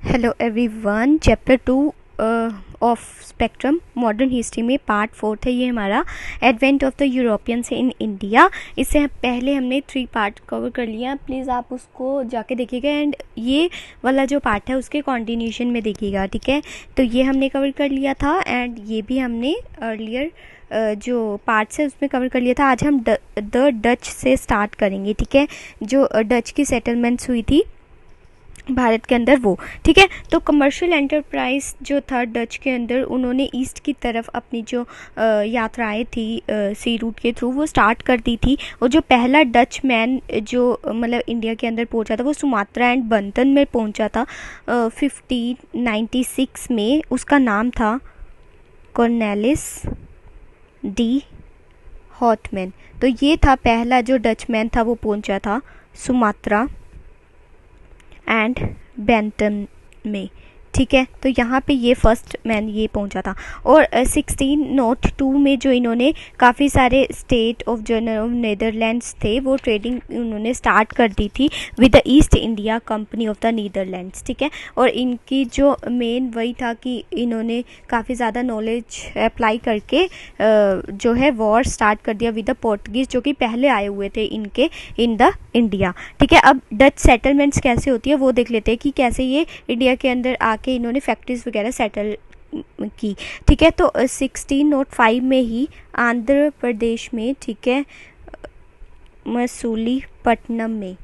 Hello everyone, chapter 2 of spectrum modern history में part 4 है ये हमारा advent of the Europeans in India. इससे पहले हमने 3 पार्ट कवर कर लिया। प्लीज़ आप उसको जाके देखिएगा एंड ये वाला जो पार्ट है उसके कॉन्टिन्यूशन में देखिएगा, ठीक है। तो ये हमने कवर कर लिया था एंड ये भी हमने अर्लियर जो पार्ट्स है उसमें कवर कर लिया था। आज हम द डच से स्टार्ट करेंगे, ठीक है। जो डच की सेटलमेंट्स हुई थी भारत के अंदर वो, ठीक है। तो कमर्शियल एंटरप्राइज जो था डच के अंदर, उन्होंने ईस्ट की तरफ अपनी जो यात्राएं थी सी रूट के थ्रू वो स्टार्ट कर दी थी। और जो पहला डच मैन जो मतलब इंडिया के अंदर पहुंचा था वो सुमात्रा एंड बंतन में पहुंचा था 1596 में। उसका नाम था कॉर्नेलिस डी हॉटमैन। तो ये था पहला जो डच मैन था वो पहुंचा था सुमात्रा एंड बेंटन में, ठीक है। तो यहाँ पे ये फर्स्ट मैन ये पहुँचा था। और 1602 में जो इन्होंने काफ़ी सारे state of general of Netherlands थे वो ट्रेडिंग उन्होंने स्टार्ट कर दी थी with the East India company of the Netherlands, ठीक है। और इनकी जो मेन वही था कि इन्होंने काफ़ी ज़्यादा नॉलेज अप्लाई करके जो है वॉर स्टार्ट कर दिया विद द पोर्टुगीज़ जो कि पहले आए हुए थे इनके इन द इंडिया, ठीक है। अब डच सेटलमेंट्स कैसे होती है वो देख लेते हैं कि कैसे ये इंडिया के अंदर आके इन्होंने फैक्ट्रीज वगैरह सेटल की, ठीक है। तो 1605 में ही आंध्र प्रदेश में, ठीक है, मसूलीपट्टनम में,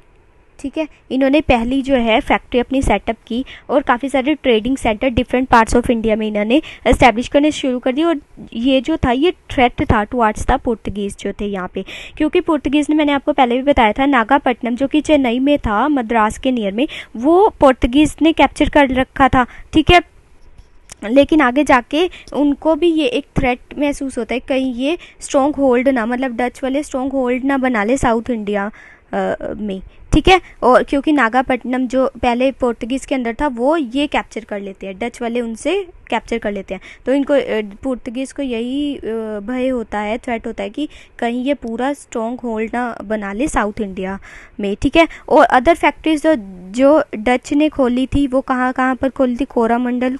ठीक है, इन्होंने पहली जो है फैक्ट्री अपनी सेटअप की और काफ़ी सारे trading centre different parts of India में इन्होंने एस्टैब्लिश करने शुरू कर दिए। और ये जो था ये थ्रेट था टुवार्ड्स द पोर्टुगीज़ जो थे यहाँ पे, क्योंकि पोर्टुगीज़ ने, मैंने आपको पहले भी बताया था, नागापट्टनम जो कि चेन्नई में था, मद्रास के नियर में, वो पोर्टुगीज़ ने कैप्चर कर रखा था, ठीक है। लेकिन आगे जाके उनको भी ये एक थ्रेट महसूस होता है कहीं ये स्ट्रॉन्ग होल्ड ना, मतलब डच वाले स्ट्रॉन्ग होल्ड ना बना ले साउथ इंडिया में, ठीक है। और क्योंकि नागापट्टनम जो पहले पोर्टुगीज़ के अंदर था वो ये कैप्चर कर लेते हैं, डच वाले उनसे कैप्चर कर लेते हैं। तो इनको पोर्टुगीज़ को यही भय होता है, थ्रेट होता है कि कहीं ये पूरा स्ट्रॉन्ग होल्ड ना बना ले साउथ इंडिया में, ठीक है। और अदर फैक्ट्रीज जो डच ने खोली थी वो कहाँ कहाँ पर खोली थी? कोरामंडल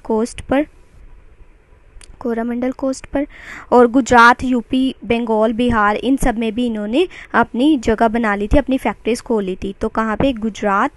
कोस्ट पर और गुजरात, यूपी, बंगाल, बिहार, इन सब में भी इन्होंने अपनी जगह बना ली थी, अपनी फैक्ट्रीज खोली थी। तो कहाँ पे? गुजरात,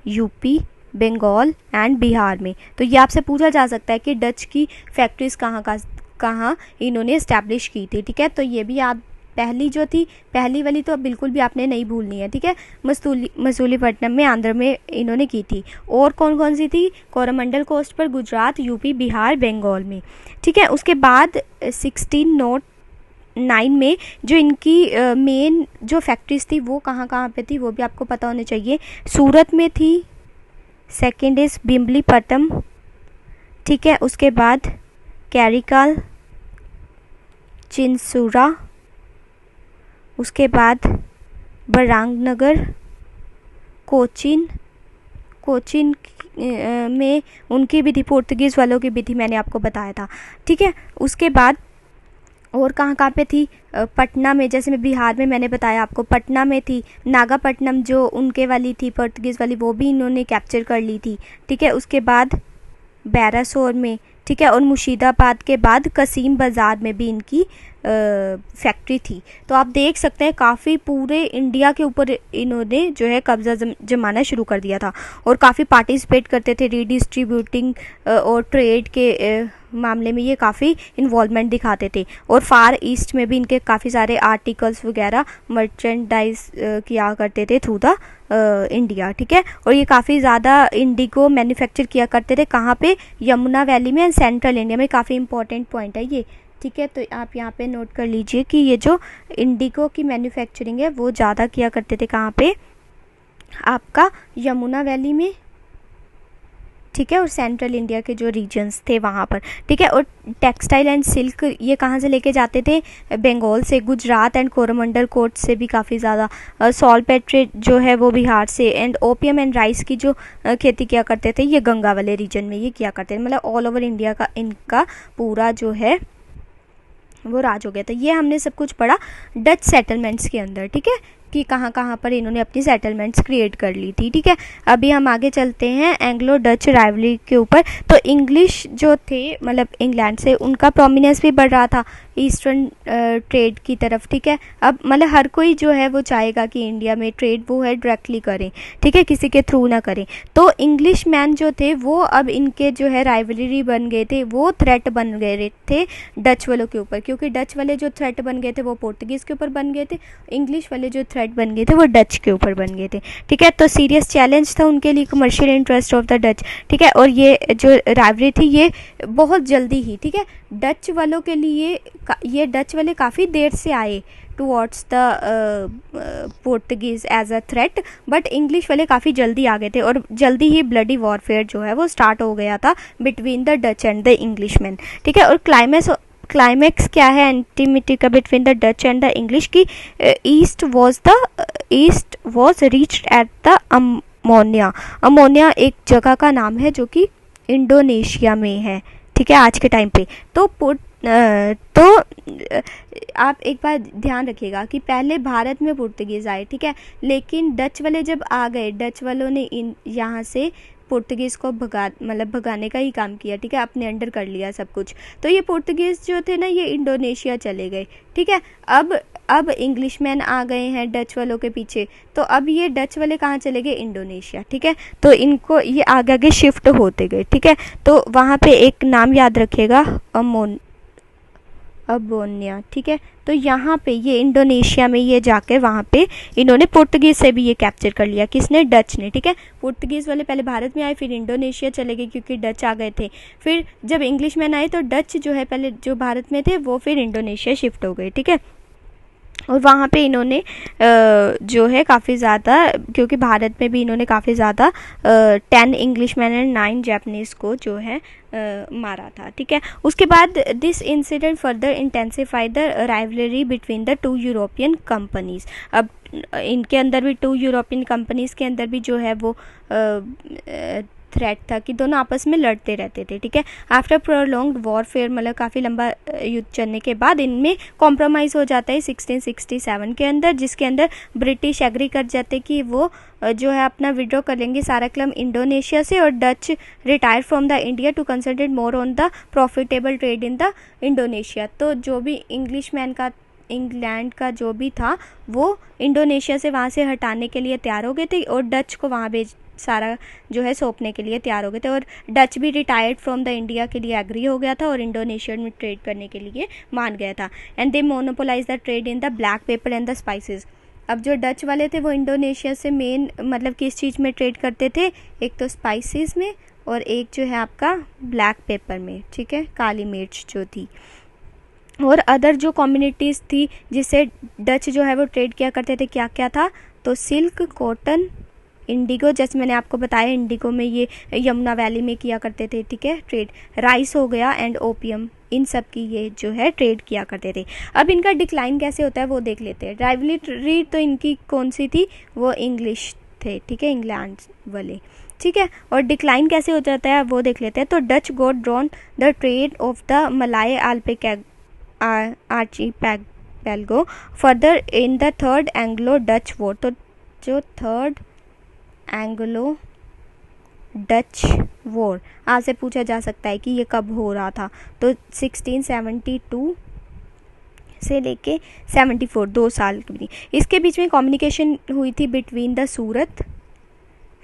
यूपी, बंगाल एंड बिहार में। तो ये आपसे पूछा जा सकता है कि डच की फैक्ट्रीज कहाँ इन्होंने इस्टेब्लिश की थी, ठीक है। तो ये भी आप पहली जो थी, पहली वाली तो अब बिल्कुल भी आपने नहीं भूलनी है, ठीक है। मसूलीपट्टनम में, आंध्र में इन्होंने की थी। और कौन कौन सी थी? कोरोमंडल कोस्ट पर, गुजरात, यूपी, बिहार, बंगाल में, ठीक है। उसके बाद 1609 में जो इनकी मेन जो फैक्ट्रीज थी वो कहाँ कहाँ पे थी वो भी आपको पता होने चाहिए। सूरत में थी, सेकेंड इज बिम्बलीपट्टम, ठीक है। उसके बाद कैरिकाल, चिंसूरा, उसके बाद बरांगनगर, कोचीन में उनकी भी थी, पोर्तुगीज़ वालों की भी थी, मैंने आपको बताया था, ठीक है। उसके बाद और कहाँ पे थी? पटना में, जैसे मैं बिहार में मैंने बताया आपको, पटना में थी। नागापट्टनम जो उनके वाली थी पोर्तुगीज़ वाली वो भी इन्होंने कैप्चर कर ली थी, ठीक है। उसके बाद बैरासोर में, ठीक है। और मुर्शिदाबाद के बाद कसीम बाज़ार में भी इनकी फैक्ट्री थी। तो आप देख सकते हैं काफ़ी पूरे इंडिया के ऊपर इन्होंने जो है कब्जा जमाना शुरू कर दिया था और काफ़ी पार्टिसिपेट करते थे रीडिस्ट्रीब्यूटिंग और ट्रेड के मामले में ये काफ़ी इन्वॉल्वमेंट दिखाते थे। और फार ईस्ट में भी इनके काफ़ी सारे आर्टिकल्स वगैरह मर्चेंडाइज किया करते थे थ्रू द इंडिया, ठीक है। और ये काफ़ी ज़्यादा इंडिगो मैन्युफैक्चर किया करते थे, कहाँ पे? यमुना वैली में एंड सेंट्रल इंडिया में। काफ़ी इंपॉर्टेंट पॉइंट है ये, ठीक है। तो आप यहाँ पे नोट कर लीजिए कि ये जो इंडिगो की मैन्युफैक्चरिंग है वो ज़्यादा किया करते थे कहाँ पे? आपका यमुना वैली में, ठीक है। और सेंट्रल इंडिया के जो रीजन्स थे वहाँ पर, ठीक है। और टेक्सटाइल एंड सिल्क ये कहाँ से लेके जाते थे? बंगाल से, गुजरात एंड कोरोमंडल कोस्ट से भी काफ़ी ज़्यादा। सॉल्टपेट्रे जो है वो बिहार से। एंड ओपियम एंड राइस की जो खेती किया करते थे ये गंगा वाले रीजन में ये किया करते थे। मतलब ऑल ओवर इंडिया का इनका पूरा जो है वो राज हो गया था। ये हमने सब कुछ पढ़ा डच सेटलमेंट्स के अंदर, ठीक है। कि कहाँ कहाँ पर इन्होंने अपनी सेटलमेंट्स क्रिएट कर ली थी। ठीक है, अभी हम आगे चलते हैं एंग्लो डच राइवलरी के ऊपर। तो इंग्लिश जो थे मतलब इंग्लैंड से, उनका प्रोमिनेंस भी बढ़ रहा था ईस्टर्न ट्रेड की तरफ। ठीक है, अब मतलब हर कोई जो है वो चाहेगा कि इंडिया में ट्रेड वो है डायरेक्टली करें, ठीक है, किसी के थ्रू ना करें। तो इंग्लिश मैन जो थे वो अब इनके जो है राइवलरी बन गए थे, वो थ्रेट बन गए थे डच वालों के ऊपर, क्योंकि डच वाले जो थ्रेट बन गए थे वो पोर्तुगीज़ के ऊपर बन गए थे, इंग्लिश वाले जो थ्रेट बन गए थे वो डच के ऊपर बन गए थे। ठीक है, तो सीरियस चैलेंज था उनके लिए commercial interest of the Dutch. ठीक है, और ये जो राइवलरी थी ये बहुत जल्दी ही, ठीक है, डच वालों के लिए ये डच वाले काफ़ी देर से आए towards the Portuguese as a threat, but English वाले काफ़ी जल्दी आ गए थे और जल्दी ही ब्लडी वॉरफेयर जो है वो स्टार्ट हो गया था between the Dutch and the Englishman. ठीक है, और क्लाइमैक्स क्या है एंटिमिटी का between the Dutch and the English की, east was reached at the अमोनिया। अमोनिया एक जगह का नाम है जो कि इंडोनेशिया में है। ठीक है, आज के टाइम पे तो आप एक बार ध्यान रखिएगा कि पहले भारत में पुर्तगीज़ आए, ठीक है, लेकिन डच वाले जब आ गए, डच वालों ने यहाँ से पुर्तगीज़ को भगाने का ही काम किया। ठीक है, अपने अंडर कर लिया सब कुछ। तो ये पुर्तगीज़ जो थे ना ये इंडोनेशिया चले गए। ठीक है, अब इंग्लिशमैन आ गए हैं डच वालों के पीछे, तो अब ये डच वाले कहाँ चले गए, इंडोनेशिया। ठीक है, तो इनको ये आगे आगे शिफ्ट होते गए। ठीक है, तो वहाँ पे एक नाम याद रखिएगा, अबोनिया। ठीक है, तो यहाँ पे ये इंडोनेशिया में ये जाकर वहाँ पे इन्होंने पुर्तगीज़ से भी ये कैप्चर कर लिया। किसने, डच ने। ठीक है, पुर्तगीज़ वाले पहले भारत में आए, फिर इंडोनेशिया चले गए क्योंकि डच आ गए थे। फिर जब इंग्लिशमैन आए तो डच जो है पहले जो भारत में थे वो फिर इंडोनेशिया शिफ्ट हो गए। ठीक है, और वहाँ पे इन्होंने जो है काफ़ी ज़्यादा, क्योंकि भारत में भी इन्होंने काफ़ी ज़्यादा 10 इंग्लिशमैन एंड 9 जापानीज़ को जो है मारा था। ठीक है, उसके बाद this incident further intensified the rivalry between the 2 European companies. अब इनके अंदर भी 2 यूरोपियन कंपनीज़ के अंदर भी जो है वो थ्रेट था कि दोनों आपस में लड़ते रहते थे। ठीक है, आफ्टर प्रोलॉन्ग्ड वॉरफेयर मतलब काफ़ी लंबा युद्ध चलने के बाद इनमें कॉम्प्रोमाइज़ हो जाता है 1667 के अंदर, जिसके अंदर ब्रिटिश एग्री कर जाते कि वो जो है अपना विड्रॉ कर लेंगे सारा क्लम इंडोनेशिया से, और Dutch retire from the India to concentrate more on the profitable trade in the Indonesia. तो जो भी इंग्लिशमैन का इंग्लैंड का जो भी था वो इंडोनेशिया से वहाँ से हटाने के लिए तैयार हो गए थे और डच को वहाँ भेज सारा जो है सौंपने के लिए तैयार हो गए थे, और डच भी रिटायर्ड फ्रॉम द इंडिया के लिए एग्री हो गया था और इंडोनेशिया में ट्रेड करने के लिए मान गया था। And they monopolise the trade in the black pepper and the spices. अब जो डच वाले थे वो इंडोनेशिया से मेन मतलब किस चीज़ में ट्रेड करते थे, एक तो स्पाइसेस में और एक जो है आपका ब्लैक पेपर में। ठीक है, काली मिर्च जो थी, और अदर जो कम्युनिटीज़ थी जिससे डच जो है वो ट्रेड किया करते थे, क्या क्या था, तो सिल्क, कॉटन, इंडिगो, जैसे मैंने आपको बताया इंडिगो में ये यमुना वैली में किया करते थे। ठीक है, ट्रेड, राइस हो गया एंड ओपियम, इन सब की ये जो है ट्रेड किया करते थे। अब इनका डिक्लाइन कैसे होता है वो देख लेते हैं। राइवलरी तो इनकी कौन सी थी, वो इंग्लिश थे। ठीक है, इंग्लैंड वाले। ठीक है, और डिक्लाइन कैसे हो जाता है वो देख लेते हैं। तो Dutch got drawn the trade of the Malay archipelago further in the third Anglo Dutch war. तो जो थर्ड एंग्लो डच वॉर, आज से पूछा जा सकता है कि ये कब हो रहा था, तो 1672 से लेके 74, 2 साल के बीच। इसके बीच में कम्युनिकेशन हुई थी between the Surat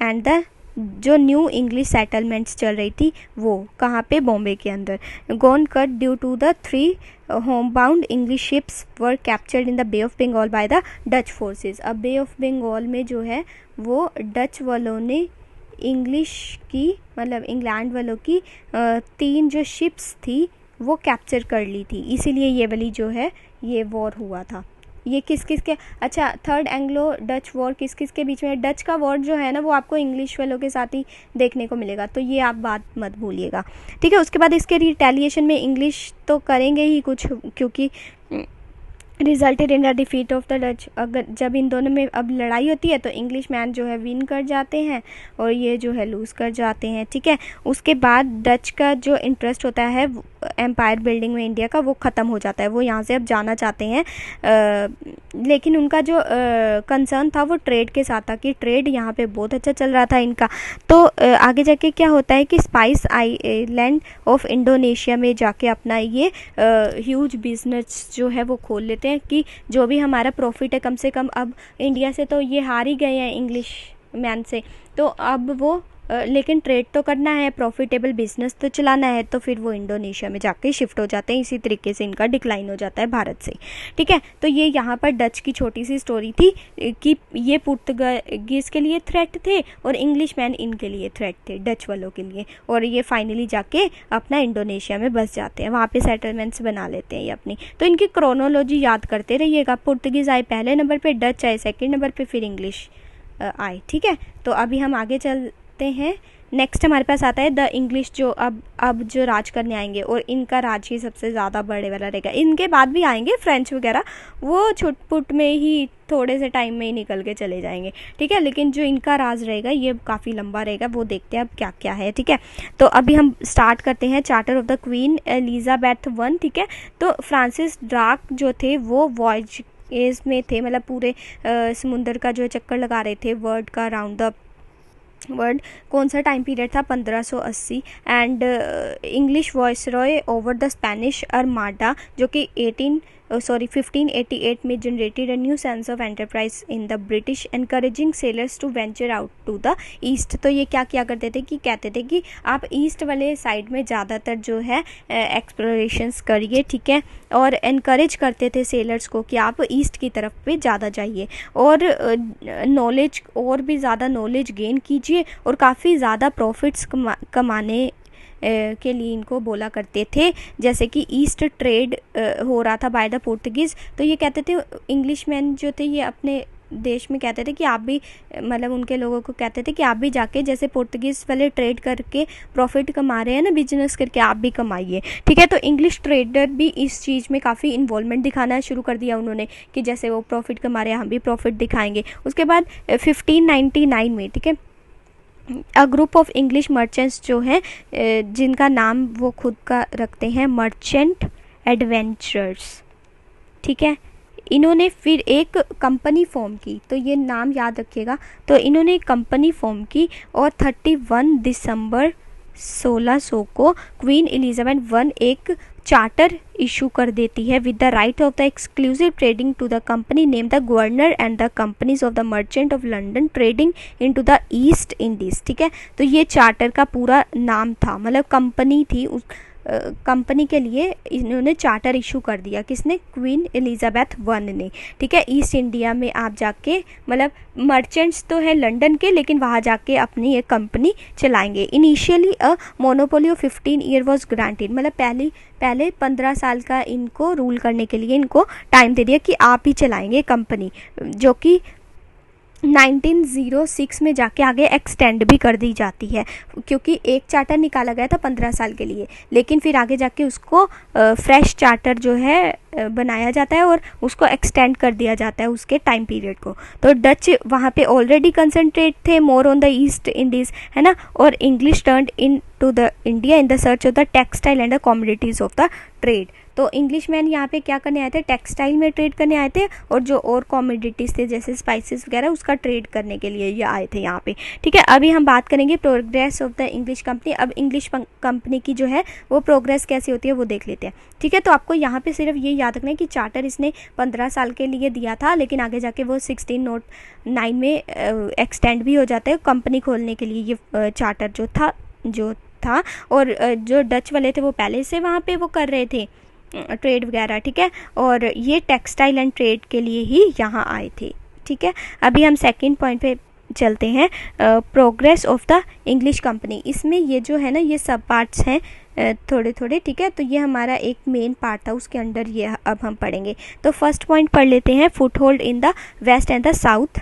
and the जो न्यू इंग्लिश सेटलमेंट्स चल रही थी वो कहाँ पे, बॉम्बे के अंदर। Gone cut due to the 3 home bound English ships were captured in the bay of Bengal by the Dutch forces. अब बे ऑफ बंगाल में जो है वो डच वालों ने इंग्लिश की मतलब इंग्लैंड वालों की 3 जो शिप्स थी वो कैप्चर कर ली थी, इसीलिए ये वाली जो है ये वॉर हुआ था। ये किस किस के, अच्छा, थर्ड एंग्लो डच वॉर किस किस के बीच में, डच का वॉर जो है ना वो आपको इंग्लिश वालों के साथ ही देखने को मिलेगा, तो ये आप बात मत भूलिएगा। ठीक है, उसके बाद इसके रिटेलिएशन में इंग्लिश तो करेंगे ही कुछ, क्योंकि resulted in the defeat of the Dutch. अगर जब इन दोनों में अब लड़ाई होती है तो इंग्लिश मैन जो है विन कर जाते हैं और ये जो है लूज़ कर जाते हैं। ठीक है, उसके बाद डच का जो इंटरेस्ट होता है एम्पायर बिल्डिंग में इंडिया का वो ख़त्म हो जाता है। वो यहाँ से अब जाना चाहते हैं, लेकिन उनका जो कंसर्न था वो ट्रेड के साथ था कि ट्रेड यहाँ पे बहुत अच्छा चल रहा था इनका। तो आगे जाके क्या होता है कि स्पाइस आइलैंड ऑफ इंडोनेशिया में जाके अपना ये ह्यूज बिजनेस जो है वो खोल लेते हैं कि जो भी हमारा प्रॉफिट है कम से कम, अब इंडिया से तो ये हार ही गए हैं इंग्लिश मैन से, तो अब वो लेकिन ट्रेड तो करना है, प्रॉफिटेबल बिजनेस तो चलाना है, तो फिर वो इंडोनेशिया में जाके शिफ्ट हो जाते हैं। इसी तरीके से इनका डिक्लाइन हो जाता है भारत से। ठीक है, तो ये यहाँ पर डच की छोटी सी स्टोरी थी कि ये पुर्तगालीज के लिए थ्रेट थे और इंग्लिश मैन इनके लिए थ्रेट थे, डच वालों के लिए, और ये फाइनली जाके अपना इंडोनेशिया में बस जाते हैं, वहाँ पे सेटलमेंट्स बना लेते हैं ये अपनी। तो इनकी क्रोनोलॉजी याद करते रहिएगा, पुर्तगीज़ आए पहले नंबर पर, डच आए सेकेंड नंबर पर, फिर इंग्लिश आए। ठीक है, तो अभी हम आगे चलते हैं। नेक्स्ट हमारे पास आता है द इंग्लिश, जो अब जो राज करने आएंगे, और इनका राज ही सबसे ज़्यादा बड़े वाला रहेगा। इनके बाद भी आएंगे फ्रेंच वगैरह, वो छुटपुट में ही थोड़े से टाइम में ही निकल के चले जाएंगे। ठीक है, लेकिन जो इनका राज रहेगा ये काफ़ी लंबा रहेगा, वो देखते हैं अब क्या क्या है। ठीक है, तो अभी हम स्टार्ट करते हैं charter of the queen Elizabeth one. ठीक है, तो फ्रांसिस ड्राक जो थे वो वॉयज एज में थे, मतलब पूरे समुंदर का जो चक्कर लगा रहे थे, वर्ल्ड का राउंड द वर्ल्ड। कौन सा टाइम पीरियड था? 1580। And English viceroy over the Spanish Armada, जो कि 1588 में generated a new sense of enterprise in the British, encouraging sailors to venture out to the east. तो ये क्या किया करते थे कि कहते थे कि आप ईस्ट वाले साइड में ज़्यादातर जो है एक्सप्लोरेशंस करिए। ठीक है, और एनकरेज करते थे सेलर्स को कि आप ईस्ट की तरफ पे ज़्यादा जाइए और नॉलेज, और भी ज़्यादा नॉलेज गेन कीजिए, और काफ़ी ज़्यादा प्रॉफिट्स कमाने के लिए इनको बोला करते थे। जैसे कि ईस्ट ट्रेड हो रहा था बाय द पुर्तगीज़, तो ये कहते थे, इंग्लिश मैन जो थे ये अपने देश में कहते थे कि आप भी, मतलब उनके लोगों को कहते थे कि आप भी जाके जैसे पुर्तगीज़ वाले ट्रेड करके प्रॉफिट कमा रहे हैं ना, बिजनेस करके, आप भी कमाइए। ठीक है, तो इंग्लिश ट्रेडर भी इस चीज़ में काफ़ी इन्वॉल्वमेंट दिखाना शुरू कर दिया उन्होंने कि जैसे वो प्रॉफिट कमा रहे हैं हम भी प्रॉफिट दिखाएंगे। उसके बाद 1599 में, ठीक है, a group of English merchants जो हैं, जिनका नाम वो खुद का रखते हैं मर्चेंट एडवेंचरर्स। ठीक है, इन्होंने फिर एक कंपनी फॉर्म की, तो ये नाम याद रखिएगा। तो इन्होंने एक कंपनी फॉर्म की और 31 दिसंबर 1600 को क्वीन एलिजाबेथ वन एक चार्टर इशू कर देती है with the right of the exclusive trading to the company name the governor and the companies of the merchant of London trading into the East Indies. ठीक है, तो ये charter का पूरा नाम था, मतलब कंपनी थी, उस कंपनी के लिए इन्होंने चार्टर इशू कर दिया। किसने? क्वीन एलिजाबेथ वन ने। ठीक है, ईस्ट इंडिया में आप जाके, मतलब मर्चेंट्स तो है लंदन के, लेकिन वहाँ जाके अपनी एक कंपनी चलाएंगे। Initially a monopoly of 15 year was granted, मतलब पहले 15 साल का इनको रूल करने के लिए इनको टाइम दे दिया कि आप ही चलाएंगे कंपनी, जो कि 1906 में जाके आगे एक्सटेंड भी कर दी जाती है, क्योंकि एक चार्टर निकाला गया था 15 साल के लिए, लेकिन फिर आगे जाके उसको फ्रेश चार्टर जो है बनाया जाता है और उसको एक्सटेंड कर दिया जाता है उसके टाइम पीरियड को। तो डच वहाँ पे ऑलरेडी कंसंट्रेट थे more on the East Indies, है ना, और English turned into the India in the search of the textile and the commodities of the trade. तो इंग्लिश मैन यहाँ पे क्या करने आए थे? टेक्सटाइल में ट्रेड करने आए थे, और जो और कॉमोडिटीज़ थे जैसे स्पाइसेस वगैरह उसका ट्रेड करने के लिए ये आए थे यहाँ पे। ठीक है, अभी हम बात करेंगे progress of the English company. अब इंग्लिश कंपनी की जो है वो प्रोग्रेस कैसी होती है वो देख लेते हैं। ठीक है, तो आपको यहाँ पे सिर्फ ये याद रखना है कि चार्टर इसने 15 साल के लिए दिया था, लेकिन आगे जाके वो 1609 में एक्सटेंड भी हो जाता है कंपनी खोलने के लिए ये चार्टर जो था। और जो डच वाले थे वो पहले से वहाँ पे वो कर रहे थे ट्रेड वगैरह। ठीक है, और ये टेक्सटाइल एंड ट्रेड के लिए ही यहाँ आए थे। ठीक है, अभी हम सेकंड पॉइंट पे चलते हैं, progress of the English company. इसमें ये जो है ना, ये सब पार्ट्स हैं थोड़े थोड़े। ठीक है, तो ये हमारा एक मेन पार्ट था, उसके अंडर ये अब हम पढ़ेंगे। तो फर्स्ट पॉइंट पढ़ लेते हैं, foothold in the west and the south.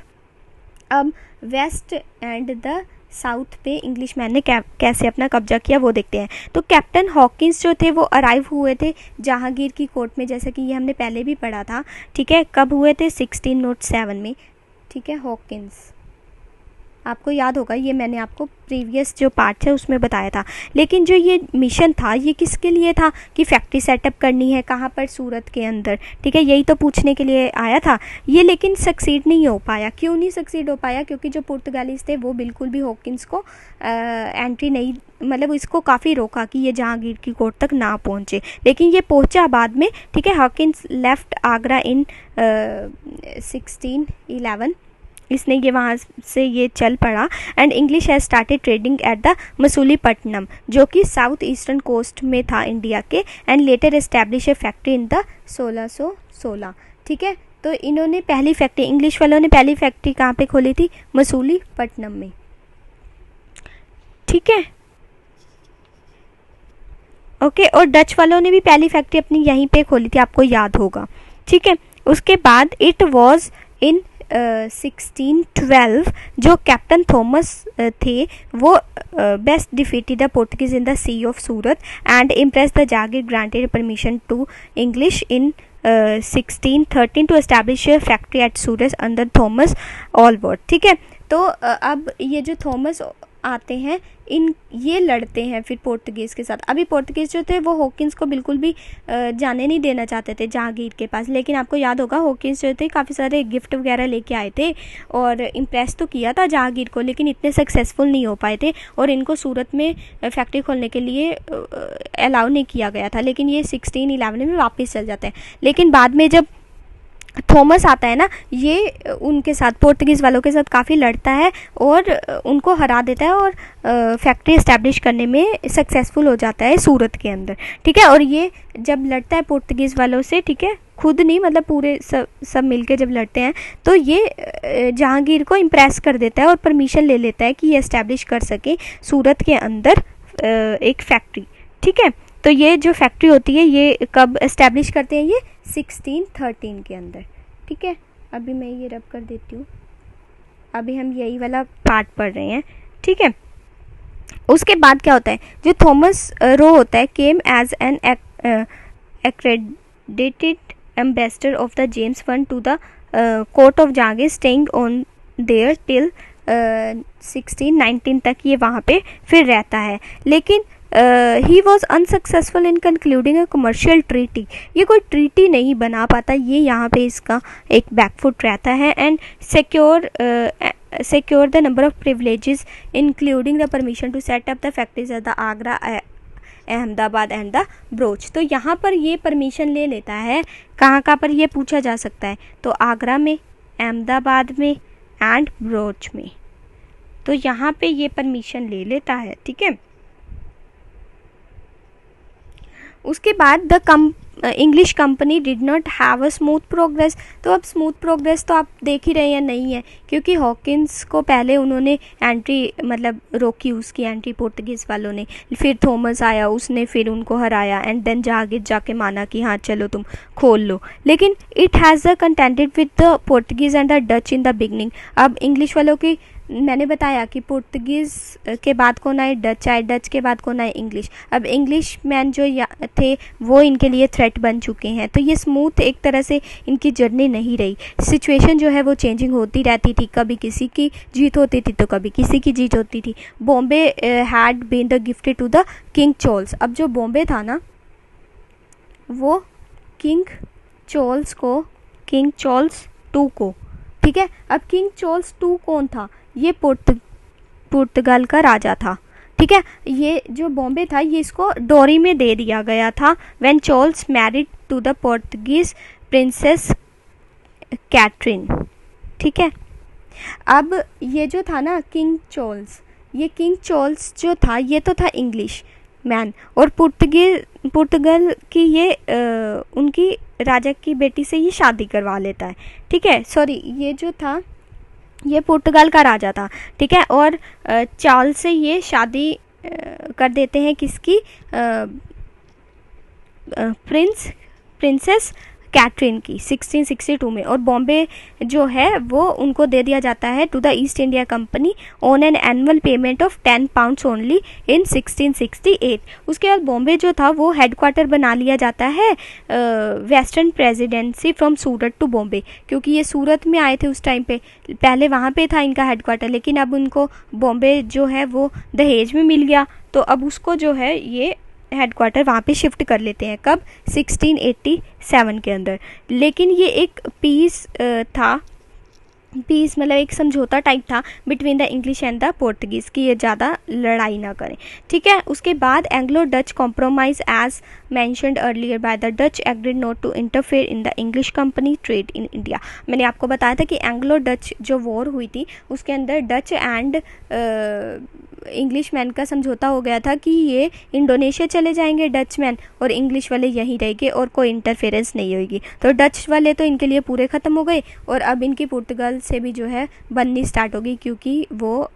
अब वेस्ट एंड द साउथ पे इंग्लिश मैन ने कैसे अपना कब्जा किया वो देखते हैं। तो कैप्टन हॉकिंस जो थे वो अराइव हुए थे जहांगीर की कोर्ट में, जैसा कि ये हमने पहले भी पढ़ा था। ठीक है, कब हुए थे? 1607 में। ठीक है, हॉकिंस आपको याद होगा, ये मैंने आपको प्रीवियस जो पार्ट है उसमें बताया था। लेकिन जो ये मिशन था ये किसके लिए था कि फैक्ट्री सेटअप करनी है, कहाँ पर, सूरत के अंदर, ठीक है, यही तो पूछने के लिए आया था ये। लेकिन सक्सीड नहीं हो पाया। क्यों नहीं सक्सीड हो पाया? क्योंकि जो पुर्तगालीज थे वो बिल्कुल भी हॉकिंस को एंट्री नहीं, मतलब इसको काफ़ी रोका कि ये जहांगीर की कोर्ट तक ना पहुँचे। लेकिन ये पहुँचा बाद में, ठीक है। हॉकिंस लेफ्ट आगरा इन 1611, इसने ये वहाँ से ये चल पड़ा। And English has started trading at the Masulipatnam, जो कि साउथ ईस्टर्न कोस्ट में था इंडिया के। And later establish a factory in the 1616, ठीक है। तो इन्होंने पहली फैक्ट्री, इंग्लिश वालों ने पहली फैक्ट्री कहाँ पे खोली थी? मसूलीपट्टनम में, ठीक है, ओके। और डच वालों ने भी पहली फैक्ट्री अपनी यहीं पे खोली थी, आपको याद होगा, ठीक है। उसके बाद इट वॉज इन 1612 जो कैप्टन थॉमस थे वो Best defeated the Portuguese in the sea of Surat and impress the Jahangir granted permission to English in 1613 to establish a factory at Surat under Thomas Aldworth, ठीक है। तो अब ये जो थॉमस आते हैं, ये लड़ते हैं फिर पोर्तुगीज़ के साथ। अभी पोर्तुगीज़ जो थे वो हॉकिंस को बिल्कुल भी जाने नहीं देना चाहते थे जहांगीर के पास। लेकिन आपको याद होगा हॉकिंस जो थे काफ़ी सारे गिफ्ट वगैरह लेके आए थे और इम्प्रेस तो किया था जहांगीर को, लेकिन इतने सक्सेसफुल नहीं हो पाए थे और इनको सूरत में फैक्ट्री खोलने के लिए अलाउ नहीं किया गया था। लेकिन ये 1611 में वापस चल जाते हैं। लेकिन बाद में जब थॉमस आता है ना, ये उनके साथ, पोर्तुगीज़ वालों के साथ काफ़ी लड़ता है और उनको हरा देता है और फैक्ट्री इस्टेब्लिश करने में सक्सेसफुल हो जाता है सूरत के अंदर, ठीक है। और ये जब लड़ता है पोर्तुगीज़ वालों से, ठीक है, खुद नहीं, मतलब पूरे सब मिलके जब लड़ते हैं, तो ये जहांगीर को इम्प्रेस कर देता है और परमिशन ले लेता है कि ये इस्टेब्लिश कर सके सूरत के अंदर एक फैक्ट्री, ठीक है। तो ये जो फैक्ट्री होती है ये कब इस्टेब्लिश करते हैं? ये 1613 के अंदर, ठीक है। अभी मैं ये रब कर देती हूँ, अभी हम यही वाला पार्ट पढ़ रहे हैं, ठीक है। उसके बाद क्या होता है? जो थॉमस रो होता है came as an accredited ambassador of the James one to the court of Jahangir, staying on there till 1619 तक ये वहाँ पे फिर रहता है। लेकिन he was unsuccessful in concluding a commercial treaty, ये कोई ट्रीटी नहीं बना पाता, ये यहाँ पे इसका एक बैकफुट रहता है। And secure the number of privileges including the permission to set up the factories at the Agra, Ahmedabad and the broach. तो यहाँ पर ये परमिशन ले लेता है, कहाँ पर ये पूछा जा सकता है? तो आगरा में, अहमदाबाद में एंड ब्रोच में, तो यहाँ पे ये परमिशन ले लेता है, ठीक है। उसके बाद the English company did not have a smooth progress. तो अब स्मूथ प्रोग्रेस तो आप देख ही रहे हैं, नहीं है, क्योंकि हॉकिंस को पहले उन्होंने एंट्री, मतलब रोकी उसकी एंट्री पोर्तुगीज़ वालों ने, फिर थॉमस आया, उसने फिर उनको हराया एंड देन आगे जाके माना कि हाँ चलो तुम खोल लो। लेकिन it has a contented with the Portuguese and the Dutch in the beginning. अब इंग्लिश वालों की, मैंने बताया कि पुर्तगीज़ के बाद कौन आए? डच आए, डच के बाद कौन आए? इंग्लिश। अब इंग्लिश मैन जो थे वो इनके लिए थ्रेट बन चुके हैं। तो ये स्मूथ एक तरह से इनकी जर्नी नहीं रही, सिचुएशन जो है वो चेंजिंग होती रहती थी, कभी किसी की जीत होती थी तो कभी किसी की जीत होती थी। Bombay had been the gifted to the King Charles. अब जो बॉम्बे था ना वो किंग चार्ल्स टू को, ठीक है। अब किंग चार्ल्स टू कौन था? ये पुर्तगाल का राजा था, ठीक है। ये जो बॉम्बे था ये इसको डोरी में दे दिया गया था when Charles married to the Portuguese princess Catherine, ठीक है। अब ये जो था ना किंग चार्ल्स जो था ये तो था इंग्लिश मैन, और पुर्तगाल की ये उनकी राजा की बेटी से ये शादी करवा लेता है, ठीक है। सॉरी, ये जो था ये पुर्तगाल का राजा था, ठीक है। और चार्ल्स से ये शादी कर देते हैं, किसकी? प्रिंसेस कैटरीन की 1662 में, और बॉम्बे जो है वो उनको दे दिया जाता है to the East India Company on an annual payment of 10 pounds only in 1668। उसके बाद बॉम्बे जो था वो हेडक्वार्टर बना लिया जाता है western presidency from Surat to Bombay, क्योंकि ये सूरत में आए थे उस टाइम पे, पहले वहाँ पे था इनका हेडक्वार्टर, लेकिन अब उनको बॉम्बे जो है वो दहेज में मिल गया, तो अब उसको जो है ये हेडक्वार्टर वहाँ पे शिफ्ट कर लेते हैं। कब? 1687 के अंदर। लेकिन ये एक पीस था, पीस मतलब एक समझौता टाइप था between the English and the Portuguese की ये ज़्यादा लड़ाई ना करें, ठीक है। उसके बाद Anglo Dutch compromise as mentioned earlier by the Dutch agreed not to interfere in the English company trade in India. मैंने आपको बताया था कि एंग्लो डच जो वॉर हुई थी उसके अंदर डच एंड इंग्लिश मैन का समझौता हो गया था कि ये इंडोनेशिया चले जाएंगे डच मैन, और इंग्लिश वाले यहीं रहेंगे और कोई इंटरफेरेंस नहीं होगी। तो डच वाले तो इनके लिए पूरे ख़त्म हो गए, और अब इनकी पुर्तगाल से भी जो है बननी स्टार्ट होगी, क्योंकि वो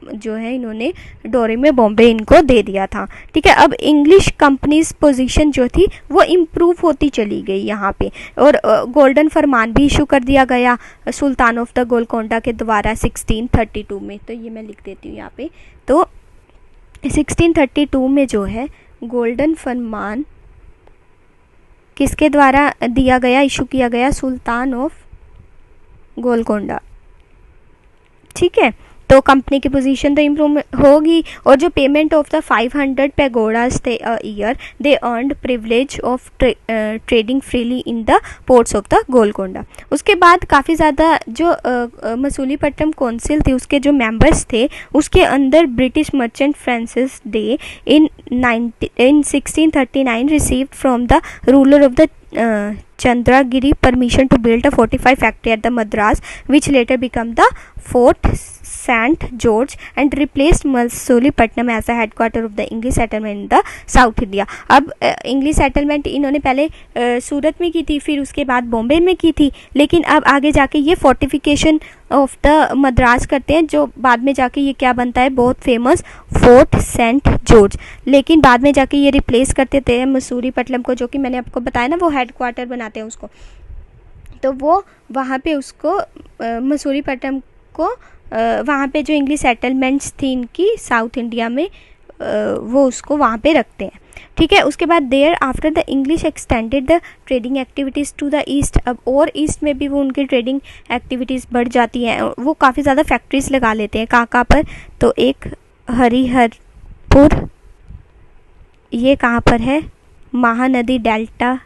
जो है इन्होंने डोरे में बॉम्बे इनको दे दिया था, ठीक है। अब इंग्लिश कंपनीज पोजीशन जो थी वो इम्प्रूव होती चली गई यहाँ पे, और गोल्डन फरमान भी इशू कर दिया गया सुल्तान ऑफ द गोलकोंडा के द्वारा 1632 में। तो ये मैं लिख देती हूँ यहाँ पे। तो 1632 में जो है गोल्डन फरमान किसके द्वारा दिया गया, इशू किया गया? सुल्तान ऑफ गोलकोंडा, ठीक है। तो कंपनी की पोजीशन तो इम्प्रूव होगी, और जो पेमेंट ऑफ द 500 पैगोडास थे a year, they earned privilege of trading freely in the ports of the Golconda. उसके बाद काफ़ी ज़्यादा जो मसूलीपट्टनम काउंसिल थी उसके जो मेंबर्स थे उसके अंदर British merchant Francis day in 1639 received from the ruler of the Chandragiri permission to build a fortified factory at the Madras, which later became the Fort St. George and replaced Masulipattnam as the headquarter of the English settlement in the South India। अब English settlement इन्होंने पहले सूरत में की थी, फिर उसके बाद बॉम्बे में की थी, लेकिन अब आगे जाके ये फोर्टिफिकेशन ऑफ द मद्रास करते हैं, जो बाद में जाके ये क्या बनता है, बहुत फेमस फोर्ट सेंट जॉर्ज। लेकिन बाद में जाके ये रिप्लेस करते थे मसूलीपट्टनम को, जो कि मैंने आपको बताया ना वो हेडक्वार्टर बनाते हैं उसको, तो वो वहाँ पे उसको मसूलीपट्टनम को वहाँ पे जो इंग्लिश सेटलमेंट्स थी इनकी साउथ इंडिया में वो उसको वहाँ पे रखते हैं, ठीक है। उसके बाद thereafter the English extended the trading activities to the east, अब और ईस्ट में भी वो उनकी ट्रेडिंग एक्टिविटीज़ बढ़ जाती हैं, वो काफ़ी ज़्यादा फैक्ट्रीज लगा लेते हैं। कहाँ पर? तो एक हरिहरपुर, ये कहाँ पर है? महानदी डेल्टा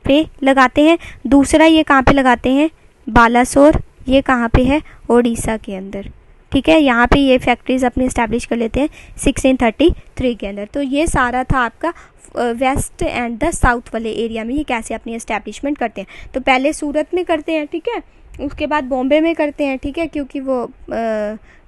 पे लगाते हैं। दूसरा ये कहाँ पे लगाते हैं? बालासोर, ये कहाँ पे है? ओडिशा के अंदर, ठीक है। यहाँ पे ये फैक्ट्रीज अपनी इस्टेब्लिश कर लेते हैं 1633 के अंदर। तो ये सारा था आपका वेस्ट एंड द साउथ वाले एरिया में ये कैसे अपनी इस्टेब्लिशमेंट करते हैं। तो पहले सूरत में करते हैं, ठीक है, उसके बाद बॉम्बे में करते हैं, ठीक है, क्योंकि वो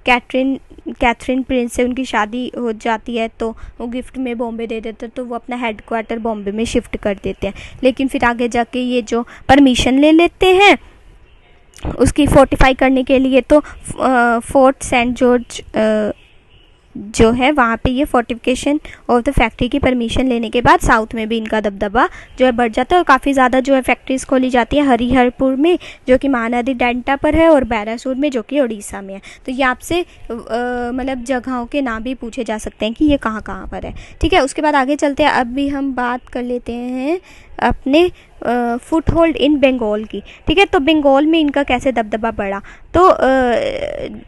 कैथरीन प्रिंस से उनकी शादी हो जाती है तो वो गिफ्ट में बॉम्बे दे देते हैं, तो वो अपना हेडक्वार्टर बॉम्बे में शिफ्ट कर देते हैं। लेकिन फिर आगे जाके ये जो परमिशन ले लेते हैं उसकी फोर्टिफाई करने के लिए, तो फोर्ट सेंट जॉर्ज जो है वहाँ पे ये फोर्टिफिकेशन ऑफ द फैक्ट्री की परमिशन लेने के बाद साउथ में भी इनका दबदबा जो है बढ़ जाता है, और काफ़ी ज़्यादा जो है फैक्ट्रीज खोली जाती है हरिहरपुर में जो कि महानदी डेल्टा पर है, और बैरासूर में जो कि उड़ीसा में है। तो ये आपसे मतलब जगहों के नाम भी पूछे जा सकते हैं कि ये कहाँ कहाँ पर है, ठीक है। उसके बाद आगे चलते हैं। अब भी हम बात कर लेते हैं अपने फुट होल्ड इन बंगाल की, ठीक है। तो बंगाल में इनका कैसे दबदबा बढ़ा? तो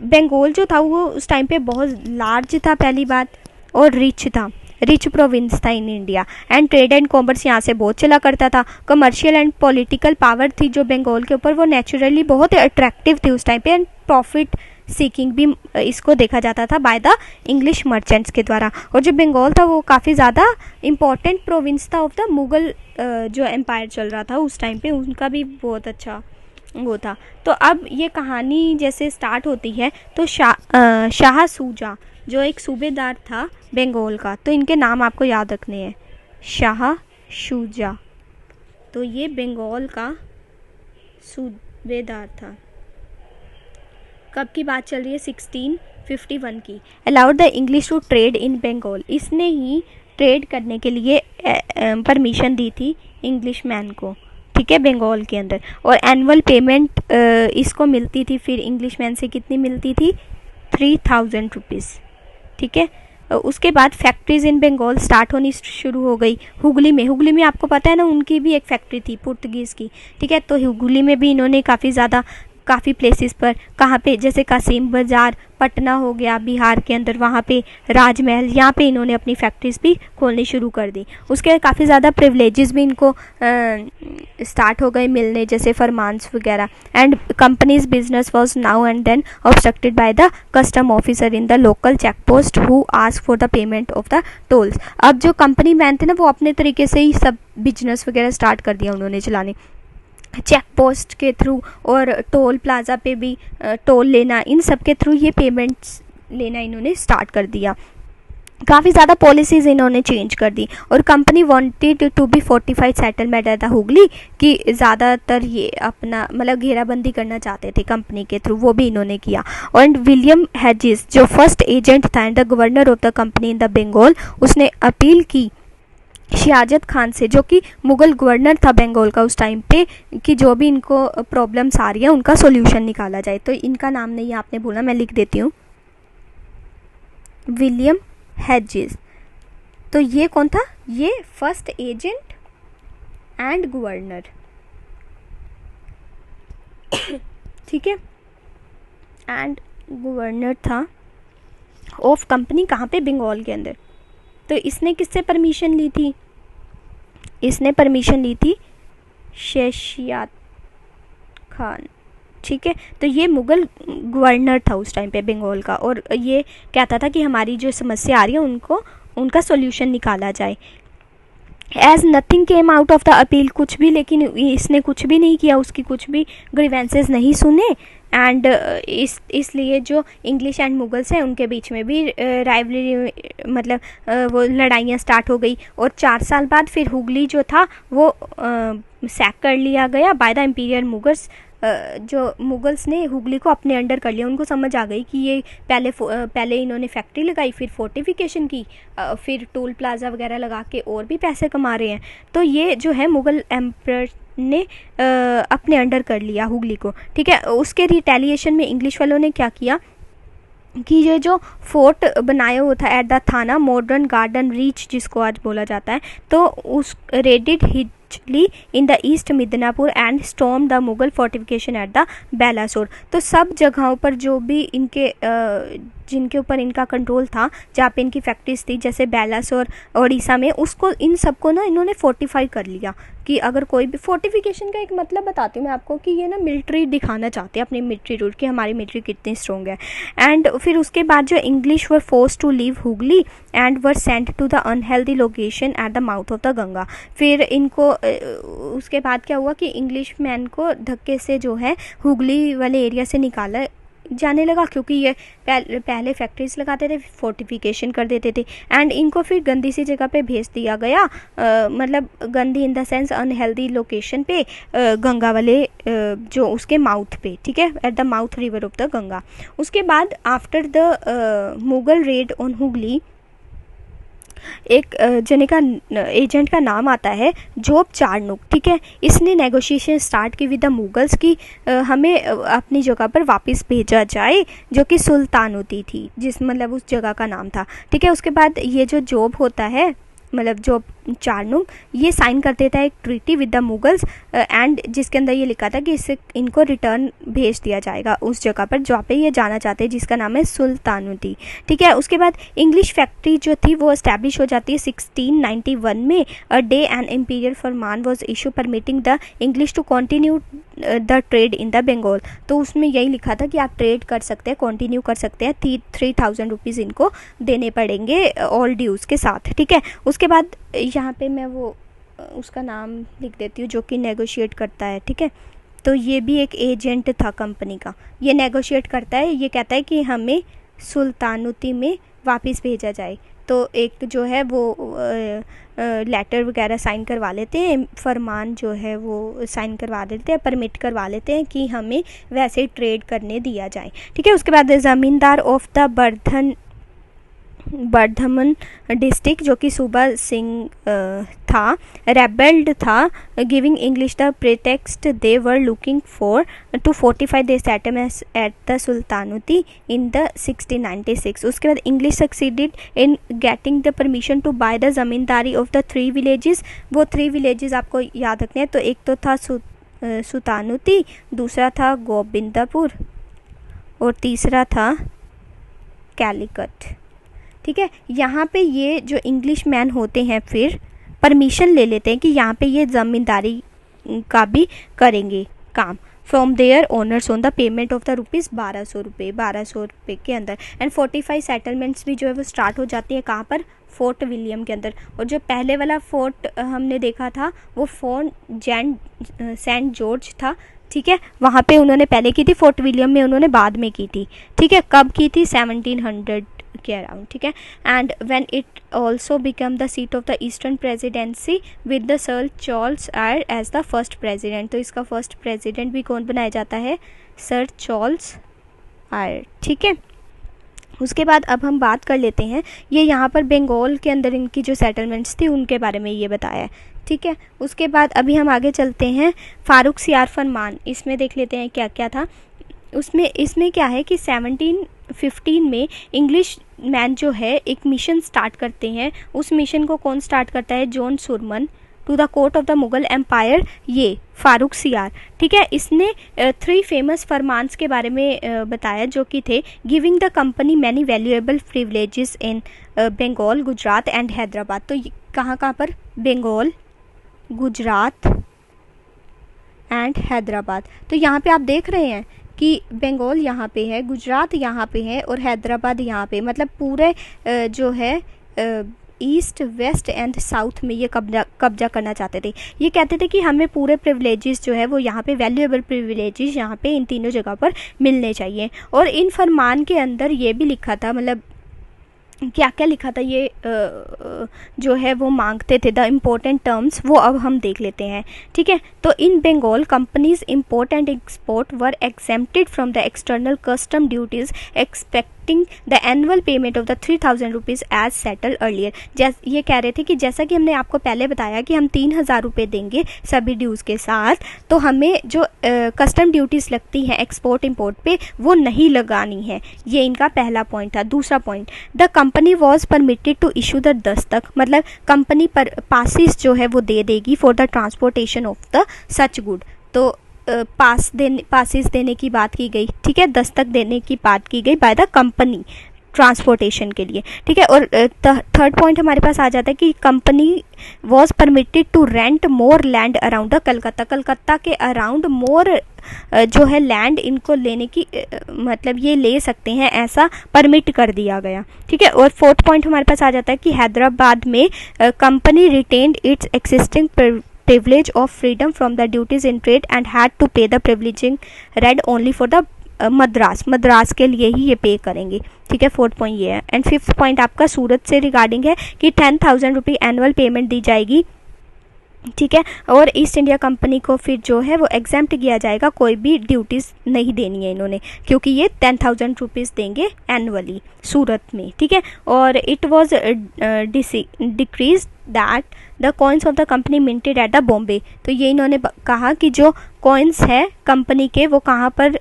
बंगाल जो था वो उस टाइम पे बहुत लार्ज था पहली बात, और रिच प्रोविंस था in India, and trade and commerce यहाँ से बहुत चला करता था। कमर्शियल एंड पॉलिटिकल पावर थी जो बंगाल के ऊपर, वो नेचुरली बहुत अट्रैक्टिव थी उस टाइम पे, एंड प्रॉफिट सीकिंग भी इसको देखा जाता था बाय द इंग्लिश मर्चेंट्स के द्वारा। और जो बंगाल था वो काफ़ी ज़्यादा इम्पॉर्टेंट प्रोविंस था ऑफ द मुग़ल जो एम्पायर चल रहा था उस टाइम पे, उनका भी बहुत अच्छा वो था। तो अब ये कहानी जैसे स्टार्ट होती है तो शाह सूजा जो एक सूबेदार था बंगाल का, तो इनके नाम आपको याद रखने हैं, शाह शुजा, तो ये बंगाल का सूबेदार था। कब की बात चल रही है? 1651 की। Allowed the English to trade in Bengal, इसने ही ट्रेड करने के लिए परमिशन दी थी इंग्लिश मैन को, ठीक है, बंगाल के अंदर। और एनुअल पेमेंट इसको मिलती थी फिर इंग्लिशमैन से कितनी मिलती थी, 3000 रुपीज़, ठीक है। उसके बाद फैक्ट्रीज इन बंगाल स्टार्ट होनी शुरू हो गई हुगली में। हुगली में आपको पता है ना, उनकी भी एक फैक्ट्री थी पुर्तगीज़ की, ठीक है। तो हुगली में भी इन्होंने काफ़ी प्लेसेस पर, कहाँ पे, जैसे कासिम बाज़ार, पटना हो गया बिहार के अंदर, वहाँ पे राजमहल, यहाँ पे इन्होंने अपनी फैक्ट्रीज भी खोलनी शुरू कर दी। उसके काफ़ी ज़्यादा प्रिविलेजेस भी इनको स्टार्ट हो गए मिलने, जैसे फरमान्स वगैरह। And company's business was now and then obstructed by the custom officer in the local check post who ask for the payment of the tolls. अब जो कंपनी मैन थे ना, वो अपने तरीके से ही सब बिजनेस वगैरह स्टार्ट कर दिया उन्होंने चलाने, चेक पोस्ट के थ्रू और टोल प्लाज़ा पे भी टोल लेना, इन सब के थ्रू ये पेमेंट्स लेना इन्होंने स्टार्ट कर दिया। काफ़ी ज़्यादा पॉलिसीज़ इन्होंने चेंज कर दी। और company wanted to be fortified settlement at the Hooghly, कि ज़्यादातर ये अपना मतलब घेराबंदी करना चाहते थे कंपनी के थ्रू, वो भी इन्होंने किया। और विलियम हेजिस जो फर्स्ट एजेंट था and the governor of the company in the Bengal, उसने अपील की शियाजत खान से, जो कि मुगल गवर्नर था बंगाल का उस टाइम पे, कि जो भी इनको प्रॉब्लम्स आ रही है उनका सॉल्यूशन निकाला जाए। तो इनका नाम नहीं आपने बोला, मैं लिख देती हूँ, विलियम हेजिस। तो ये कौन था, ये फर्स्ट एजेंट एंड गवर्नर, ठीक है, एंड गवर्नर था ऑफ कंपनी, कहाँ पे, बंगाल के अंदर। तो इसने किससे परमिशन ली थी, इसने परमिशन ली थी शहशियात खान, ठीक है। तो ये मुगल गवर्नर था उस टाइम पे बंगाल का, और ये कहता था कि हमारी जो समस्या आ रही है उनका सॉल्यूशन निकाला जाए। As nothing came out of the appeal, कुछ भी, लेकिन इसने कुछ भी नहीं किया, उसकी कुछ भी ग्रीवेंसेस नहीं सुने। एंड इसलिए जो इंग्लिश एंड मुगल्स हैं उनके बीच में भी राइवलरी, मतलब वो लड़ाइयाँ स्टार्ट हो गई। और 4 साल बाद फिर हुगली जो था वो सैक कर लिया गया बाय द इम्पीरियल मुगल्स। जो मुगल्स ने हुगली को अपने अंडर कर लिया, उनको समझ आ गई कि ये पहले इन्होंने फैक्ट्री लगाई, फिर फोर्टिफिकेशन की, फिर टोल प्लाज़ा वगैरह लगा के और भी पैसे कमा रहे हैं। तो ये जो है मुगल एम्परर ने अपने अंडर कर लिया हुगली को, ठीक है। उसके रिटेलिएशन में इंग्लिश वालों ने क्या किया कि ये जो फोर्ट बनाया हुआ था at the Thana modern Garden Reach, जिसको आज बोला जाता है, तो उस raided Hijli in the East Midnapore and storm the Mughal fortification at the Balasore. तो सब जगहों पर जो भी इनके जिनके ऊपर इनका कंट्रोल था, जहाँ पे इनकी फैक्ट्रीज थी, जैसे बेलासोर ओडिशा में, उसको इन सबको ना इन्होंने फोर्टिफाई कर लिया। कि अगर कोई भी, फोर्टिफिकेशन का एक मतलब बताती हूँ मैं आपको, कि ये ना मिलिट्री दिखाना चाहते हैं अपनी मिलिट्री रूल, कि हमारी मिलिट्री कितनी स्ट्रॉन्ग है। एंड फिर उसके बाद जो English were forced to leave Hooghly and were sent to the unhealthy location at the mouth of the Ganga. फिर इनको उसके बाद क्या हुआ कि इंग्लिश मैन को धक्के से जो है हुगली वाले एरिया से निकाला जाने लगा, क्योंकि ये पहले फैक्ट्रीज लगाते थे, फोर्टिफिकेशन कर देते थे। एंड इनको फिर गंदी सी जगह पे भेज दिया गया, मतलब गंदी in the sense unhealthy location पे, गंगा वाले जो उसके माउथ पे, ठीक है, eight the mouth river of the Ganga. उसके बाद after the Mughal red on Hooghly, एक जने का एजेंट का नाम आता है जोब चार्नुक, ठीक है। इसने नेगोशिएशन स्टार्ट की विद द मुगल्स की हमें अपनी जगह पर वापस भेजा जाए, जो कि सुल्तानुती थी, जिस मतलब उस जगह का नाम था, ठीक है। उसके बाद ये जो जोब होता है, मतलब जो चार्नुक, ये साइन कर देता है एक treaty with the Mughals, and जिसके अंदर ये लिखा था कि इनको रिटर्न भेज दिया जाएगा उस जगह पर जहाँ पे ये जाना चाहते हैं, जिसका नाम है सुल्तानुती, ठीक है। उसके बाद इंग्लिश फैक्ट्री जो थी वो एस्टैब्लिश हो जाती है 1691 में। A day and imperial farman was issue permitting the English to continue the trade in the Bengal. तो उसमें यही लिखा था कि आप ट्रेड कर सकते हैं, कंटिन्यू कर सकते हैं, 3000 रुपीज़ इनको देने पड़ेंगे ऑल ड्यूज़ के साथ, ठीक है। उसके बाद यहाँ पे मैं वो उसका नाम लिख देती हूँ जो कि नेगोशिएट करता है, ठीक है। तो ये भी एक एजेंट था कंपनी का, ये नेगोशिएट करता है, ये कहता है कि हमें सुल्तानुती में वापस भेजा जाए। तो एक जो है वो लेटर वगैरह साइन करवा लेते हैं, फरमान जो है वो साइन करवा देते हैं, परमिट करवा लेते हैं कि हमें वैसे ट्रेड करने दिया जाए, ठीक है। उसके बाद zamindar of the Burdwan Bardhaman district, जो कि सूबा सिंह था, रेबेल्ड था, giving English the pretext they were looking for to fortify their settlements at the Sutanuti in the 1696। उसके बाद English succeeded in getting the permission to buy the zamindari of the 3 villages. वो 3 villages आपको याद रखने हैं, तो एक तो था सुल्तानुती, दूसरा था गोविंदपुर और तीसरा था कैलिकट। ठीक है, यहाँ पे ये जो इंग्लिश मैन होते हैं फिर परमिशन ले लेते हैं कि यहाँ पे ये ज़मींदारी का भी करेंगे काम, from their owners on the payment of the ₹1200 के अंदर। एंड 45 सेटलमेंट्स भी जो है वो स्टार्ट हो जाती है कहाँ पर, फोर्ट विलियम के अंदर। और जो पहले वाला फोर्ट हमने देखा था वो फोर्ट सेंट जॉर्ज था। ठीक है, वहाँ पे उन्होंने पहले की थी, फोर्ट विलियम में उन्होंने बाद में की थी। ठीक है, कब की थी, 1700 के अराउंड। ठीक है, and when it also become the seat of the eastern presidency with the Sir Charles Eyre as the first president. तो इसका फर्स्ट प्रेसिडेंट भी कौन बनाया जाता है, सर चार्ल्स आयर। ठीक है, उसके बाद अब हम बात कर लेते हैं, ये यहाँ पर बंगाल के अंदर इनकी जो सेटलमेंट्स थी उनके बारे में ये बताया है। ठीक है, उसके बाद अभी हम आगे चलते हैं, फारूक सियार फरमान, इसमें देख लेते हैं क्या क्या था इसमें क्या है कि 1715 में इंग्लिश मैन जो है एक मिशन स्टार्ट करते हैं। उस मिशन को कौन स्टार्ट करता है, John Surman, to the court of the Mughal empire, ये फारूक सियार। ठीक है, इसने 3 फेमस फरमान्स के बारे में बताया जो कि थे, giving the company many valuable privileges in Bengal, Gujarat and Hyderabad. तो कहाँ पर, बंगाल, गुजरात एंड हैदराबाद। तो यहाँ पे आप देख रहे हैं कि बंगाल यहाँ पे है, गुजरात यहाँ पे है और हैदराबाद यहाँ पे, मतलब पूरे जो है ईस्ट, वेस्ट एंड साउथ में ये कब्जा करना चाहते थे। ये कहते थे कि हमें पूरे प्रिविलेजेस जो है वो यहाँ पे, वैल्यूएबल प्रिविलेजेस यहाँ पे इन तीनों जगह पर मिलने चाहिए। और इन फरमान के अंदर ये भी लिखा था, मतलब क्या क्या लिखा था, ये जो है वो मांगते थे द इम्पोर्टेंट टर्म्स, वो अब हम देख लेते हैं। ठीक है, तो in Bengal companies import and export were exempted from the external custom duties expecting the annual payment of the 3000 rupees as settle earlier. ये कह रहे थे कि जैसा कि हमने आपको पहले बताया कि हम 3000 रुपये देंगे सभी ड्यूज़ के साथ, तो हमें जो कस्टम ड्यूटीज़ लगती हैं एक्सपोर्ट इम्पोर्ट पे वो नहीं लगानी है। ये इनका पहला पॉइंट था। दूसरा point, the company was permitted to issue the dastak, मतलब कंपनी पर पासिस जो है वो दे देगी for the transportation of the such good. तो पासिस देने की बात की गई। ठीक है, दस्तक देने की बात की गई बाय द कंपनी ट्रांसपोर्टेशन के लिए। ठीक है, और थर्ड पॉइंट हमारे पास आ जाता है कि company was permitted to rent more land around the Calcutta के अराउंड मोर जो है लैंड इनको लेने की मतलब ये ले सकते हैं, ऐसा परमिट कर दिया गया। ठीक है, और फोर्थ पॉइंट हमारे पास आ जाता है कि हैदराबाद में company retained it's existing privilege of freedom from the duties in trade and had to pay the privileging rent only for the Madras के लिए ही ये पे करेंगे। ठीक है, फोर्थ पॉइंट ये है। एंड फिफ्थ पॉइंट आपका सूरत से रिगार्डिंग है कि 10,000 रुपये एनुअल पेमेंट दी जाएगी। ठीक है, और ईस्ट इंडिया कंपनी को फिर जो है वो एग्जेम्प्ट किया जाएगा, कोई भी ड्यूटीज़ नहीं देनी है इन्होंने, क्योंकि ये 10,000 रुपीज़ देंगे एनुअली सूरत में। ठीक है, और it was decrease that the coins of the company minted at the Bombay. तो ये इन्होंने कहा कि जो कॉइन्स है कंपनी के वो कहाँ पर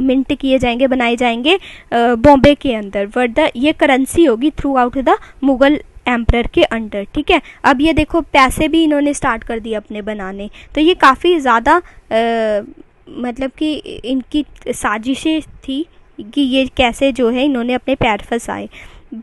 मिंट किए जाएंगे, बनाए जाएंगे, बॉम्बे के अंदर। बट ये करेंसी होगी through out the Mughal emperor के अंडर। ठीक है, अब ये देखो पैसे भी इन्होंने स्टार्ट कर दिए अपने बनाने। तो ये काफ़ी ज़्यादा मतलब कि इनकी साजिशें थी कि ये कैसे जो है इन्होंने अपने पैर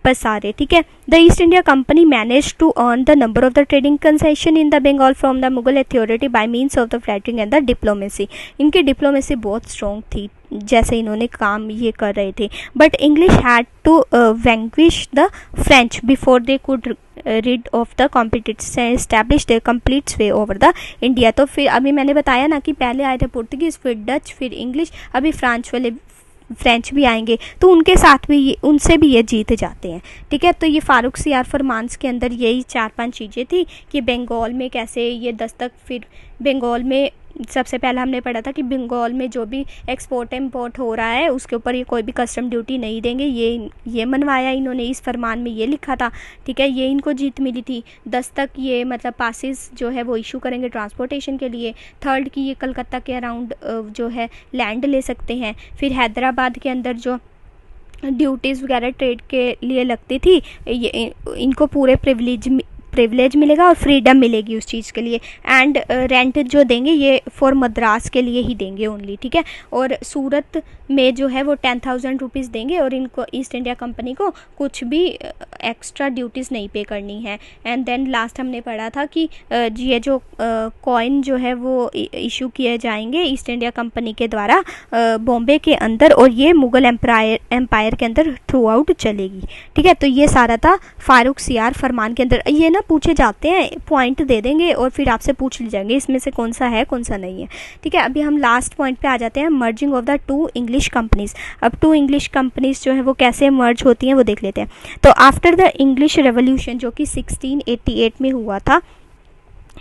बसारे। ठीक है, the East India Company manage to earn the number of the trading concession in the Bengal from the Mughal authority by means of the flattering and the diplomacy. इनकी डिप्लोमेसी बहुत स्ट्रॉन्ग थी जैसे इन्होंने काम ये कर रहे थे। But English had to vanquish the French before they could rid of the competitors and establish their complete sway over the India। तो फिर अभी मैंने बताया ना कि पहले आए थे पुर्तगीज, फिर डच, फिर इंग्लिश, अभी फ्रेंच भी आएंगे, तो उनके साथ भी उनसे भी ये जीत जाते हैं। ठीक है, तो ये फारूक सियार फरमान्स के अंदर यही 4-5 चीज़ें थी कि बंगाल में कैसे ये दस्तक, फिर बंगाल में सबसे पहला हमने पढ़ा था कि बंगाल में जो भी एक्सपोर्ट इम्पोर्ट हो रहा है उसके ऊपर ये कोई भी कस्टम ड्यूटी नहीं देंगे, ये मनवाया इन्होंने, इस फरमान में ये लिखा था, ठीक है। ये इनको जीत मिली थी। 10 तक ये मतलब पासिस जो है वो इशू करेंगे ट्रांसपोर्टेशन के लिए। 3rd की ये कलकत्ता के अराउंड जो है लैंड ले सकते हैं। फिर हैदराबाद के अंदर जो ड्यूटीज़ वगैरह ट्रेड के लिए लगती थी, ये इनको पूरे प्रिविलेज मिलेगा और फ्रीडम मिलेगी उस चीज़ के लिए। एंड रेंट जो देंगे ये फॉर मद्रास के लिए ही देंगे ओनली, ठीक है। और सूरत में जो है वो 10,000 रुपीज़ देंगे और इनको ईस्ट इंडिया कंपनी को कुछ भी एक्स्ट्रा ड्यूटीज़ नहीं पे करनी है। एंड देन लास्ट हमने पढ़ा था कि ये जो कॉइन जो है वो इशू किए जाएंगे ईस्ट इंडिया कंपनी के द्वारा बॉम्बे के अंदर, और ये मुग़ल एम्पायर के अंदर थ्रू आउट चलेगी, ठीक है। तो ये सारा था फारूक सियार फरमान के अंदर। ये ना पूछे जाते हैं, पॉइंट दे देंगे और फिर आपसे पूछ ली जाएंगे इसमें से कौन सा है कौन सा नहीं है, ठीक है। अभी हम लास्ट पॉइंट पे आ जाते हैं, merging of the 2 English companies. अब 2 इंग्लिश कंपनीज जो है वो कैसे मर्ज होती हैं वो देख लेते हैं। तो आफ्टर द इंग्लिश रेवोल्यूशन जो कि 1688 में हुआ था,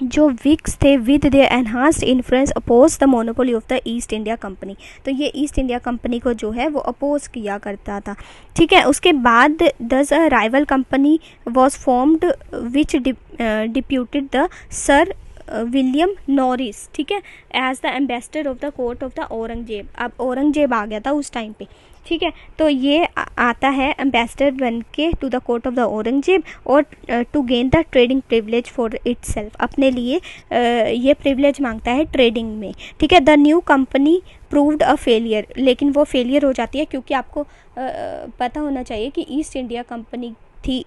जो विक्स थे with their enhanced influence oppose the monopoly of the East India Company. तो ये ईस्ट इंडिया कंपनी को जो है वो अपोज किया करता था, ठीक है। उसके बाद thus a rival company was formed which deputed the Sir William Norris, ठीक है, as the ambassador of the court of the Aurangzeb. अब औरंगजेब आ गया था उस टाइम पे, ठीक है। तो ये आता है एम्बेसडर बन के to the court of the Aurangzeb और to gain the trading privilege for itself, अपने लिए ये प्रिविलेज मांगता है ट्रेडिंग में, ठीक है। The new company proved a failure, लेकिन वो फेलियर हो जाती है क्योंकि आपको पता होना चाहिए कि ईस्ट इंडिया कंपनी थी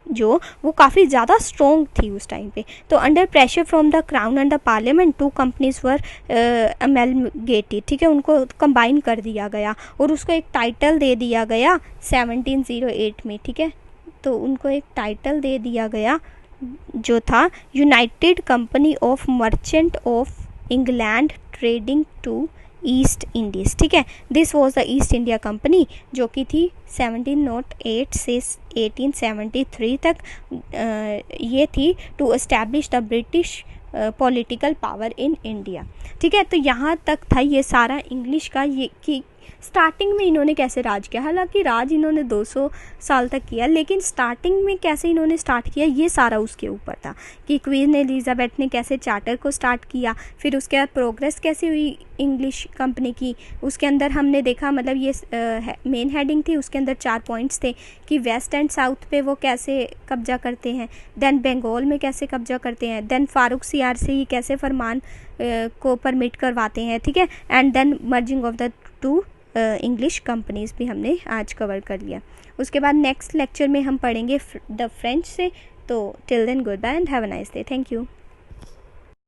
जो वो काफ़ी ज़्यादा स्ट्रॉन्ग थी उस टाइम पे। तो under pressure from the crown and the parliament 2 companies were amalgamated, ठीक है, उनको कंबाइन कर दिया गया और उसको एक टाइटल दे दिया गया 1708 में, ठीक है। तो उनको एक टाइटल दे दिया गया जो था United Company of Merchant of England trading to East Indies, ठीक है। This was the East India Company जो कि थी 1708 से 1873 तक ये थी to establish the British political power in India, ठीक है। तो यहाँ तक था ये सारा इंग्लिश का, ये कि स्टार्टिंग में इन्होंने कैसे राज किया। हालांकि राज इन्होंने 200 साल तक किया, लेकिन स्टार्टिंग में कैसे इन्होंने स्टार्ट किया ये सारा उसके ऊपर था कि क्वीन एलिजाबेथ ने कैसे चार्टर को स्टार्ट किया, फिर उसके बाद प्रोग्रेस कैसे हुई इंग्लिश कंपनी की। उसके अंदर हमने देखा, मतलब ये मेन हेडिंग थी, उसके अंदर 4 पॉइंट्स थे कि वेस्ट एंड साउथ पे वो कैसे कब्जा करते हैं, देन बंगाल में कैसे कब्जा करते हैं, देन फारूक सियार से ही कैसे फरमान को परमिट करवाते हैं, ठीक है। And then merging of the 2 English companies भी हमने आज कवर कर लिया। उसके बाद नेक्स्ट लेक्चर में हम पढ़ेंगे द फ्रेंच से। तो till then goodbye and have a nice day. Thank you.